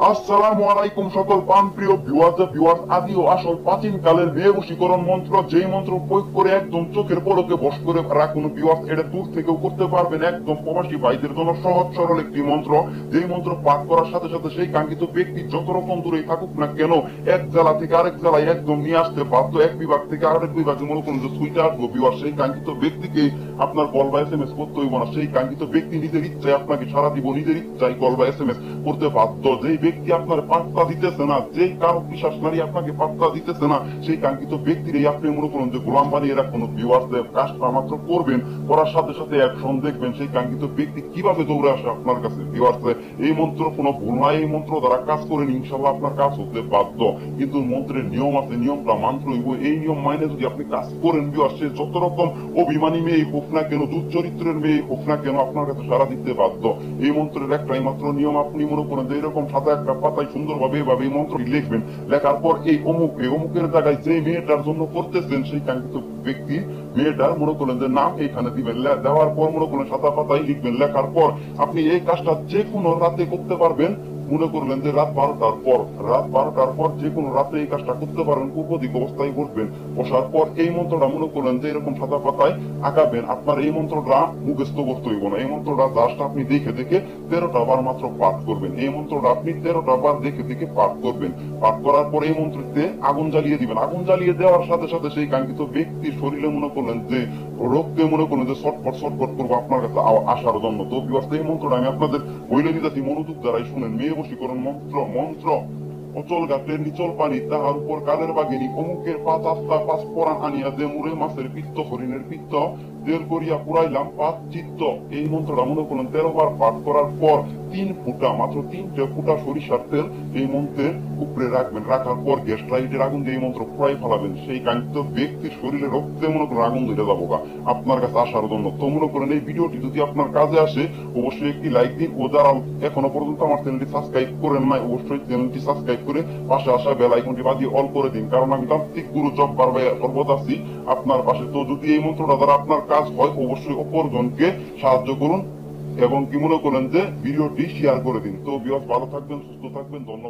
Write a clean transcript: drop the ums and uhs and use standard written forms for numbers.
আসসালামু আলাইকুম সকল প্রাণপ্রিয় ভিউয়ার্স, আদি ও আসল প্রাচীন কালের মেয়ে বশীকরণ মন্ত্র, যেই মন্ত্র প্রয়োগ করে একদম চোখের পলকে বশ করে রাখুন ভিউয়ার্স, এটা দূর থেকেও করতে পারবেন। একদম প্রবাসী ভাইদের জন্য সহজ সরল একটি মন্ত্র, যেই মন্ত্র পাঠ করার সাথে সাথে সেই কাঙ্ক্ষিত ব্যক্তি যত রকম দূরেই থাকুক না কেন, এক জেলা থেকে আরেক জেলায় একদম নিয়ে আসতে বাধ্য। এক বিভাগ থেকে আরেক বিভাগে মনে করুন যে সুইটা আসবো ভিউয়ার্স, সেই কাঙ্ক্ষিত ব্যক্তিকে আপনার কল বা SMS করতে হইব না। সেই কাঙ্ক্ষিত ব্যক্তি নিজের ইচ্ছায় আপনাকে সারা দিব, নিজের ইচ্ছায় কল বা SMS করতে বাধ্য। যেই ব্যক্তি আপনার পাত্তা দিতেছে না, যেই কারো বিশ্বাস নারী আপনাকে পাত্তা দিতেছে না, সেই কাঙ্ক্ষিত ব্যক্তির আপনি মনে করুন যে গোলাম বানিয়ে রাখুন ভিউয়ার্স। কাজটা মাত্র করবেন, করার সাথে সাথে অ্যাকশন দেখবেন সেই কাঙ্ক্ষিত ব্যক্তি কিভাবে দৌড়ে আসে আপনার কাছে ভিউয়ার্স। এই মন্ত্র কোনো ভুল নাই, এই মন্ত্র দ্বারা কাজ করেন ইনশাল্লাহ আপনার কাজ হতে বাধ্য। কিন্তু মন্ত্রের নিয়ম আছে, নিয়মটা মানতে হইব। এই নিয়ম মাইনে যদি আপনি কাজ করেন ভিউয়ার্স, সে যত রকম অভিমানী মেয়ে হোক না কেন, দুশ্চরিত্রের মেয়ে হোক না কেন, আপনার কাছে সারা দিতে বাধ্য। এই মন্ত্রের একটাই মাত্র নিয়ম, আপনি মনে করেন যে এরকম সাদা একটা পাতায় সুন্দরভাবে এভাবে এই মন্ত্রটি লিখবেন। লেখার পর এই অমুকের জায়গায় যে মেয়েটার জন্য করতেছেন সেই কাঙ্ক্ষিত ব্যক্তি মেয়েটার মনে করেন যে নাম এইখানে দিবেন। দেওয়ার পর মনে করেন সাদা পাতায় লিখবেন। লেখার পর আপনি এই কাজটা যে কোনো রাতে করতে পারবেন। মনে করলেন যে রাত 12টার পর যে কোনো রাতে এই কাজটা করতে পারবেন। উপদিক অবস্থায় বসবেন, বসার পর এই মন্ত্রটা মনে করলেন যে এরকম সাদা পাতায় আঁকাবেন। আপনার এই মন্ত্রটা মুখস্থ করতে হইব না, এই মন্ত্রটা জাস্ট আপনি দেখে দেখে 13টা বার মাত্র পাঠ করবেন। এই মন্ত্রটা আপনি 13টা বার দেখে দেখে পাঠ করবেন। পাঠ করার পর এই মন্ত্রতে আগুন জ্বালিয়ে দিবেন। আগুন জ্বালিয়ে দেওয়ার সাথে সাথে সেই কাঙ্ক্ষিত ব্যক্তির শরীরে মনে করলেন যে রক্তে মনে করলেন যে ছটফট করবো আপনার কাছে আসার জন্য। তো এই মন্ত্রটা আমি আপনাদের বইলে দিতেছি, মনোযোগ দ্বারাই শুনেন। মেয়ে বশীকরণ মন্ত্র। অচল গাছের নিচল পানি, তাহার উপর কালের বাগিনী, অমুকের পাঁচ আস্তা পাঁচ পরাণ আনিয়া দে মুড়ে মাছের পিত্ত হরিণের পিত্ত তেল করিয়া পুরাইলাম পাঁচ চিত্ত। এই মন্ত্রটা মনে করলেন 13 বার পাঠ করার পর 3 ফুটা, মাত্র 3টে ফুটা সরিষার তেল এই মন্ত্রের উপরে রাখবেন। রাখার পর গ্যাস লাইটের আগুন দিয়ে এই মন্ত্র পুরাই ফেলাবেন। সেই কাঙ্ক্ষিত ব্যক্তির শরীরে রক্তে মনে করেন আগুন ধরে যাবো আপনার কাছে আসার জন্য। তো মনে করেন এই ভিডিওটি যদি আপনার কাজে আসে অবশ্যই একটি লাইক দিন, ও যারা এখনো পর্যন্ত আমার চ্যানেলটি সাবস্ক্রাইব করেন নাই অবশ্যই চ্যানেলটি সাবস্ক্রাইব করে পাশে আসা বেল আইকনটি বাজিয়ে অল করে দিন, কারণ আমি তান্ত্রিক গুরু জব্বার ভাই পর্বত আছি আপনার পাশে। তো যদি এই মন্ত্রটা দ্বারা আপনার কাজ হয় অবশ্যই অপরজনকে সাহায্য করুন এবং কি মনে করেন যে ভিডিওটি শেয়ার করে দিন। তো ভিউয়ার্স ভালো থাকবেন, সুস্থ থাকবেন, ধন্যবাদ।